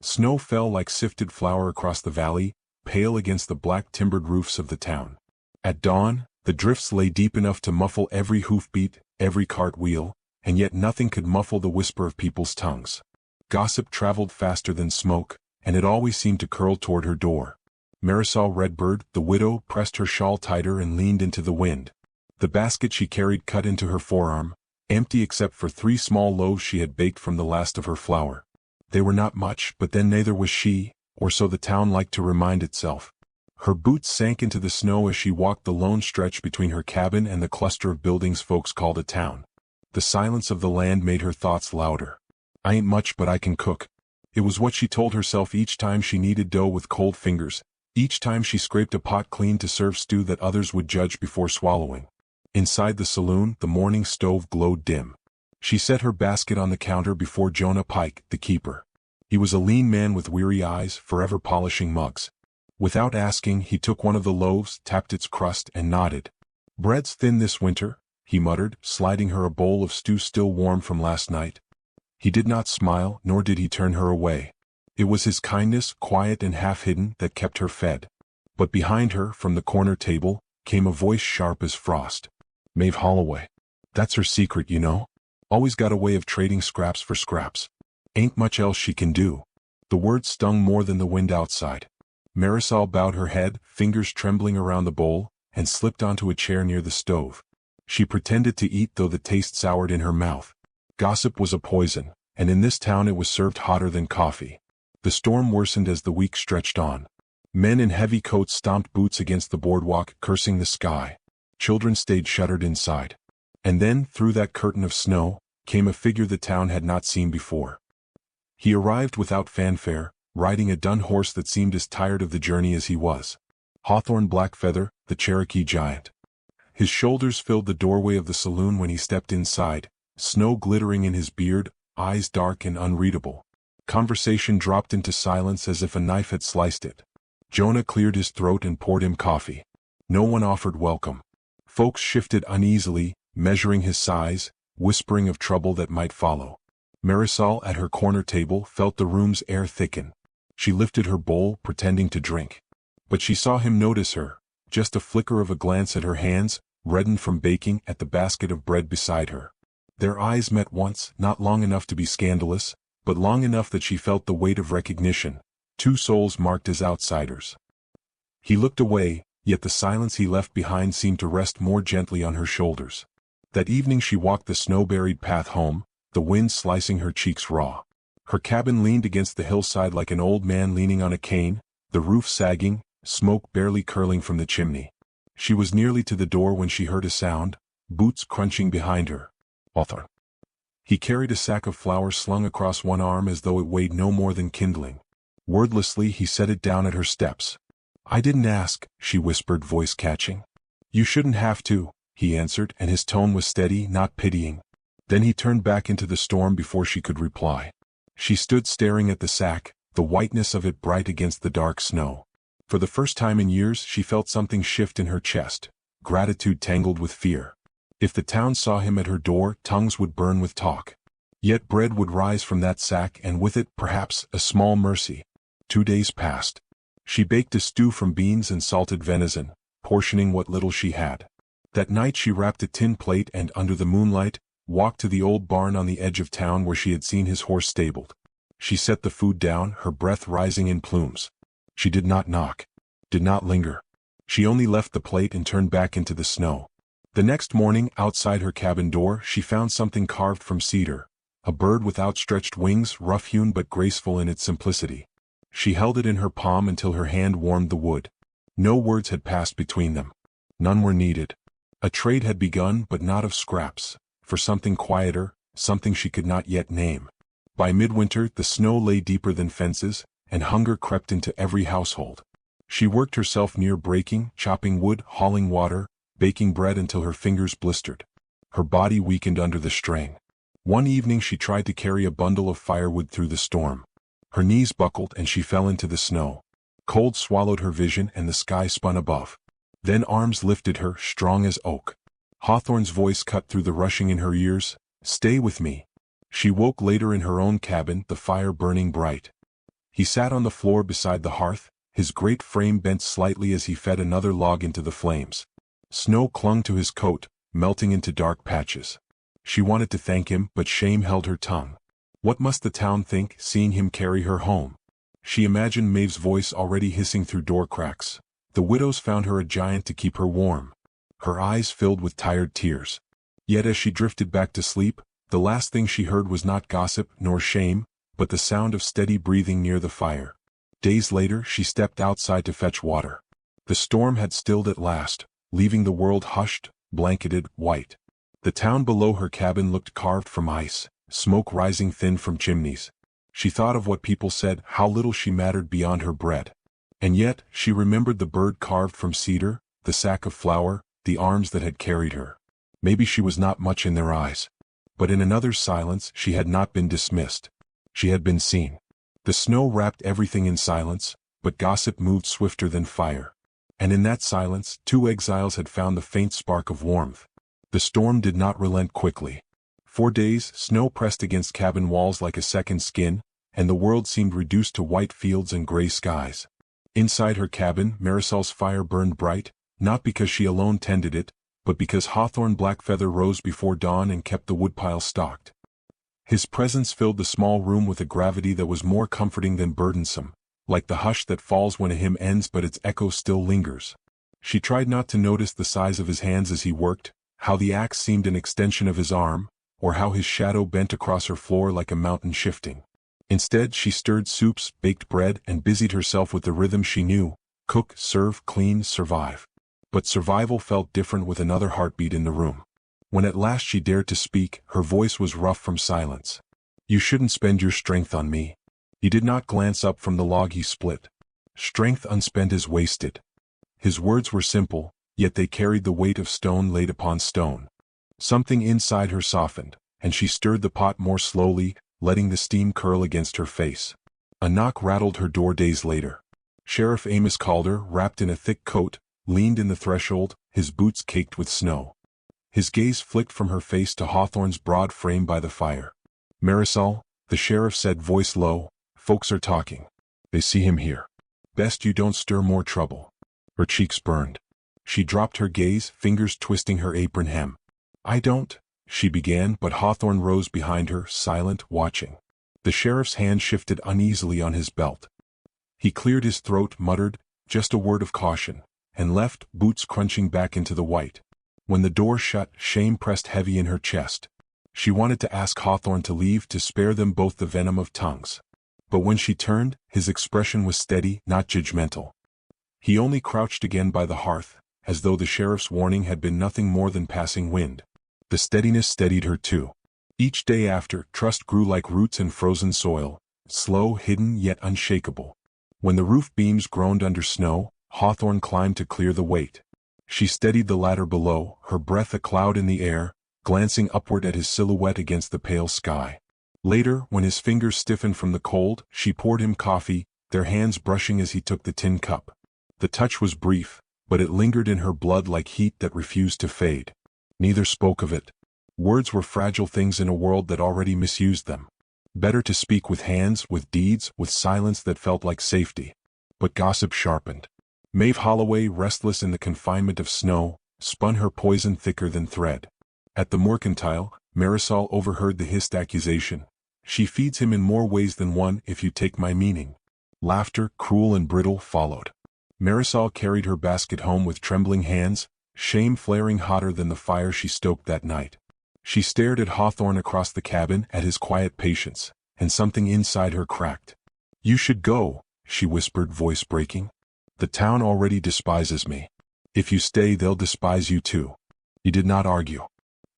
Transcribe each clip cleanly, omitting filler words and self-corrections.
Snow fell like sifted flour across the valley, pale against the black timbered roofs of the town. At dawn, the drifts lay deep enough to muffle every hoofbeat, every cartwheel, and yet nothing could muffle the whisper of people's tongues. Gossip traveled faster than smoke, and it always seemed to curl toward her door. Marisol Redbird, the widow, pressed her shawl tighter and leaned into the wind. The basket she carried cut into her forearm, empty except for 3 small loaves she had baked from the last of her flour. They were not much, but then neither was she, or so the town liked to remind itself. Her boots sank into the snow as she walked the lone stretch between her cabin and the cluster of buildings folks called a town. The silence of the land made her thoughts louder. I ain't much, but I can cook. It was what she told herself each time she kneaded dough with cold fingers, each time she scraped a pot clean to serve stew that others would judge before swallowing. Inside the saloon, the morning stove glowed dim. She set her basket on the counter before Jonah Pike, the keeper. He was a lean man with weary eyes, forever polishing mugs. Without asking, he took one of the loaves, tapped its crust, and nodded. "Bread's thin this winter," he muttered, sliding her a bowl of stew still warm from last night. He did not smile, nor did he turn her away. It was his kindness, quiet and half-hidden, that kept her fed. But behind her, from the corner table, came a voice sharp as frost. "Maeve Holloway. That's her secret, you know. Always got a way of trading scraps for scraps. Ain't much else she can do." The words stung more than the wind outside. Marisol bowed her head, fingers trembling around the bowl, and slipped onto a chair near the stove. She pretended to eat, though the taste soured in her mouth. Gossip was a poison, and in this town it was served hotter than coffee. The storm worsened as the week stretched on. Men in heavy coats stomped boots against the boardwalk, cursing the sky. Children stayed shuttered inside. And then, through that curtain of snow, came a figure the town had not seen before. He arrived without fanfare, riding a dun horse that seemed as tired of the journey as he was. Hawthorne Blackfeather, the Cherokee giant. His shoulders filled the doorway of the saloon when he stepped inside, snow glittering in his beard, eyes dark and unreadable. Conversation dropped into silence as if a knife had sliced it. Jonah cleared his throat and poured him coffee. No one offered welcome. Folks shifted uneasily, measuring his size, whispering of trouble that might follow. Marisol, at her corner table, felt the room's air thicken. She lifted her bowl, pretending to drink. But she saw him notice her, just a flicker of a glance at her hands, reddened from baking, at the basket of bread beside her. Their eyes met once, not long enough to be scandalous, but long enough that she felt the weight of recognition, 2 souls marked as outsiders. He looked away, yet the silence he left behind seemed to rest more gently on her shoulders. That evening she walked the snow-buried path home, the wind slicing her cheeks raw. Her cabin leaned against the hillside like an old man leaning on a cane, the roof sagging, smoke barely curling from the chimney. She was nearly to the door when she heard a sound, boots crunching behind her. Hawthorne. He carried a sack of flour slung across one arm as though it weighed no more than kindling. Wordlessly he set it down at her steps. "I didn't ask," she whispered, voice catching. "You shouldn't have to," he answered, and his tone was steady, not pitying. Then he turned back into the storm before she could reply. She stood staring at the sack, the whiteness of it bright against the dark snow. For the first time in years she felt something shift in her chest, gratitude tangled with fear. If the town saw him at her door, tongues would burn with talk. Yet bread would rise from that sack, and with it, perhaps, a small mercy. 2 days passed. She baked a stew from beans and salted venison, portioning what little she had. That night she wrapped a tin plate and, under the moonlight, walked to the old barn on the edge of town where she had seen his horse stabled. She set the food down, her breath rising in plumes. She did not knock, did not linger. She only left the plate and turned back into the snow. The next morning, outside her cabin door, she found something carved from cedar, a bird with outstretched wings, rough-hewn but graceful in its simplicity. She held it in her palm until her hand warmed the wood. No words had passed between them. None were needed. A trade had begun, but not of scraps, for something quieter, something she could not yet name. By midwinter the snow lay deeper than fences, and hunger crept into every household. She worked herself near breaking, chopping wood, hauling water, baking bread until her fingers blistered. Her body weakened under the strain. One evening she tried to carry a bundle of firewood through the storm. Her knees buckled and she fell into the snow. Cold swallowed her vision and the sky spun above. Then arms lifted her, strong as oak. Hawthorne's voice cut through the rushing in her ears. "Stay with me." She woke later in her own cabin, the fire burning bright. He sat on the floor beside the hearth, his great frame bent slightly as he fed another log into the flames. Snow clung to his coat, melting into dark patches. She wanted to thank him, but shame held her tongue. What must the town think, seeing him carry her home? She imagined Maeve's voice already hissing through door cracks. The widows found her a giant to keep her warm. Her eyes filled with tired tears. Yet as she drifted back to sleep, the last thing she heard was not gossip nor shame, but the sound of steady breathing near the fire. Days later she stepped outside to fetch water. The storm had stilled at last, leaving the world hushed, blanketed, white. The town below her cabin looked carved from ice, smoke rising thin from chimneys. She thought of what people said, how little she mattered beyond her bread. And yet, she remembered the bird carved from cedar, the sack of flour, the arms that had carried her. Maybe she was not much in their eyes. But in another's silence she had not been dismissed. She had been seen. The snow wrapped everything in silence, but gossip moved swifter than fire. And in that silence, two exiles had found the faint spark of warmth. The storm did not relent quickly. For days, snow pressed against cabin walls like a second skin, and the world seemed reduced to white fields and gray skies. Inside her cabin, Marisol's fire burned bright, not because she alone tended it, but because Hawthorne Blackfeather rose before dawn and kept the woodpile stocked. His presence filled the small room with a gravity that was more comforting than burdensome, like the hush that falls when a hymn ends but its echo still lingers. She tried not to notice the size of his hands as he worked, how the axe seemed an extension of his arm, or how his shadow bent across her floor like a mountain shifting. Instead she stirred soups, baked bread, and busied herself with the rhythm she knew: cook, serve, clean, survive. But survival felt different with another heartbeat in the room. When at last she dared to speak, her voice was rough from silence. "You shouldn't spend your strength on me." He did not glance up from the log he split. "Strength unspent is wasted." His words were simple, yet they carried the weight of stone laid upon stone. Something inside her softened, and she stirred the pot more slowly, letting the steam curl against her face. A knock rattled her door days later. Sheriff Amos Calder, wrapped in a thick coat, leaned in the threshold, his boots caked with snow. His gaze flicked from her face to Hawthorne's broad frame by the fire. "Marisol," the sheriff said, voice low, "folks are talking. They see him here. Best you don't stir more trouble." Her cheeks burned. She dropped her gaze, fingers twisting her apron hem. "I don't," she began, but Hawthorne rose behind her, silent, watching. The sheriff's hand shifted uneasily on his belt. He cleared his throat, muttered, "Just a word of caution," and left, boots crunching back into the white. When the door shut, shame pressed heavy in her chest. She wanted to ask Hawthorne to leave, to spare them both the venom of tongues. But when she turned, his expression was steady, not judgmental. He only crouched again by the hearth, as though the sheriff's warning had been nothing more than passing wind. The steadiness steadied her too. Each day after, trust grew like roots in frozen soil, slow, hidden, yet unshakable. When the roof beams groaned under snow, Hawthorne climbed to clear the weight. She steadied the ladder below, her breath a cloud in the air, glancing upward at his silhouette against the pale sky. Later, when his fingers stiffened from the cold, she poured him coffee, their hands brushing as he took the tin cup. The touch was brief, but it lingered in her blood like heat that refused to fade. Neither spoke of it. Words were fragile things in a world that already misused them. Better to speak with hands, with deeds, with silence that felt like safety. But gossip sharpened. Maeve Holloway, restless in the confinement of snow, spun her poison thicker than thread. At the mercantile, Marisol overheard the hissed accusation. "She feeds him in more ways than one, if you take my meaning." Laughter, cruel and brittle, followed. Marisol carried her basket home with trembling hands, shame flaring hotter than the fire she stoked that night. She stared at Hawthorne across the cabin, at his quiet patience, and something inside her cracked. "You should go," she whispered, voice breaking. "The town already despises me. If you stay, they'll despise you too." He did not argue.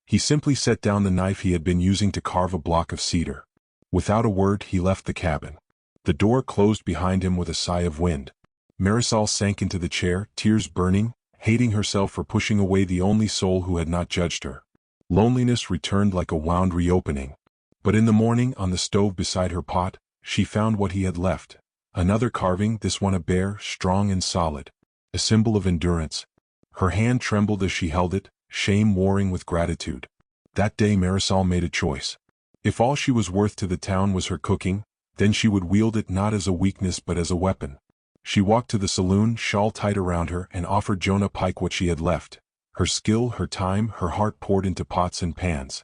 He simply set down the knife he had been using to carve a block of cedar. Without a word, he left the cabin. The door closed behind him with a sigh of wind. Marisol sank into the chair, tears burning, hating herself for pushing away the only soul who had not judged her. Loneliness returned like a wound reopening. But in the morning, on the stove beside her pot, she found what he had left. Another carving, this one a bear, strong and solid. A symbol of endurance. Her hand trembled as she held it, shame warring with gratitude. That day Marisol made a choice. If all she was worth to the town was her cooking, Then she would wield it not as a weakness but as a weapon. She walked to the saloon, shawl tight around her, and offered Jonah Pike what she had left. Her skill, her time, her heart poured into pots and pans.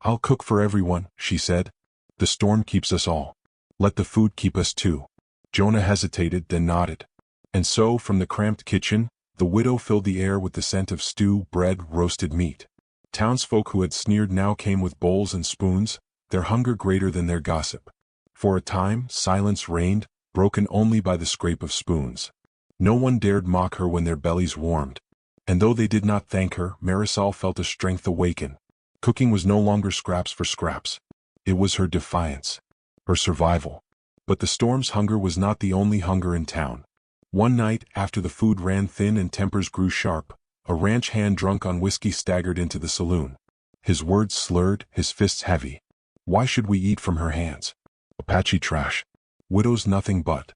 "I'll cook for everyone," she said. "The storm keeps us all. Let the food keep us too." Jonah hesitated, then nodded. And so, from the cramped kitchen, the widow filled the air with the scent of stew, bread, roasted meat. Townsfolk who had sneered now came with bowls and spoons, their hunger greater than their gossip. For a time, silence reigned, broken only by the scrape of spoons. No one dared mock her when their bellies warmed. And though they did not thank her, Marisol felt a strength awaken. Cooking was no longer scraps for scraps. It was her defiance. Her survival. But the storm's hunger was not the only hunger in town. One night, after the food ran thin and tempers grew sharp, a ranch hand drunk on whiskey staggered into the saloon. His words slurred, his fists heavy. "Why should we eat from her hands? Apache trash. Widows nothing but."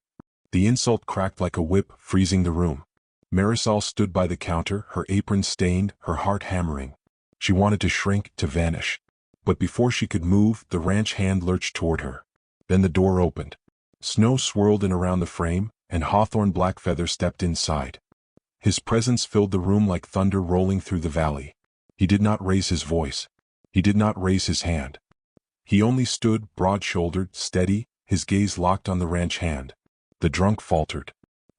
The insult cracked like a whip, freezing the room. Marisol stood by the counter, her apron stained, her heart hammering. She wanted to shrink, to vanish. But before she could move, the ranch hand lurched toward her. Then the door opened. Snow swirled in around the frame, and Hawthorne Blackfeather stepped inside. His presence filled the room like thunder rolling through the valley. He did not raise his voice. He did not raise his hand. He only stood, broad-shouldered, steady, his gaze locked on the ranch hand. The drunk faltered.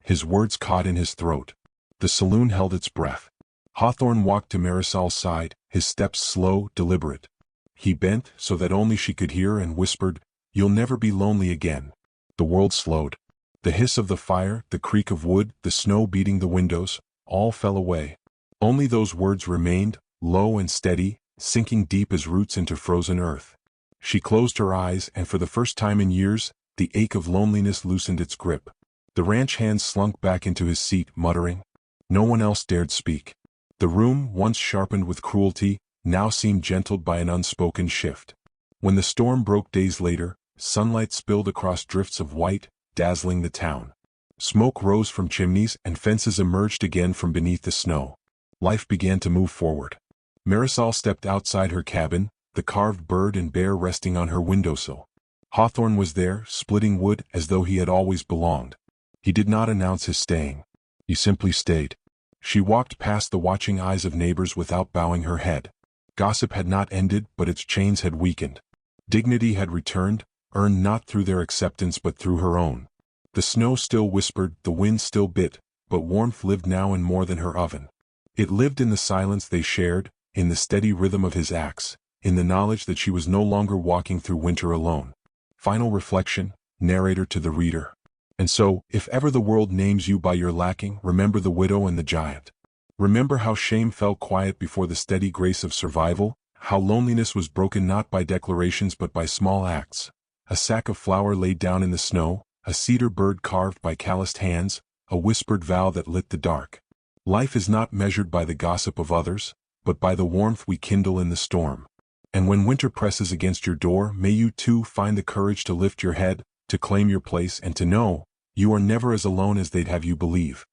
His words caught in his throat. The saloon held its breath. Hawthorne walked to Marisol's side, his steps slow, deliberate. He bent so that only she could hear and whispered, "You'll never be lonely again." The world slowed. The hiss of the fire, the creak of wood, the snow beating the windows, all fell away. Only those words remained, low and steady, sinking deep as roots into frozen earth. She closed her eyes, and for the first time in years, the ache of loneliness loosened its grip. The ranch hand slunk back into his seat, muttering. No one else dared speak. The room, once sharpened with cruelty, now seemed gentled by an unspoken shift. When the storm broke days later, sunlight spilled across drifts of white, dazzling the town. Smoke rose from chimneys, and fences emerged again from beneath the snow. Life began to move forward. Marisol stepped outside her cabin, the carved bird and bear resting on her windowsill. Hawthorne was there, splitting wood as though he had always belonged. He did not announce his staying. He simply stayed. She walked past the watching eyes of neighbors without bowing her head. Gossip had not ended, but its chains had weakened. Dignity had returned, earned not through their acceptance but through her own. The snow still whispered, the wind still bit, but warmth lived now in more than her oven. It lived in the silence they shared, in the steady rhythm of his axe, in the knowledge that she was no longer walking through winter alone. Final reflection, narrator to the reader. And so, if ever the world names you by your lacking, remember the widow and the giant. Remember how shame fell quiet before the steady grace of survival, how loneliness was broken not by declarations but by small acts. A sack of flour laid down in the snow, a cedar bird carved by calloused hands, a whispered vow that lit the dark. Life is not measured by the gossip of others, but by the warmth we kindle in the storm. And when winter presses against your door, may you too find the courage to lift your head, to claim your place, and to know you are never as alone as they'd have you believe.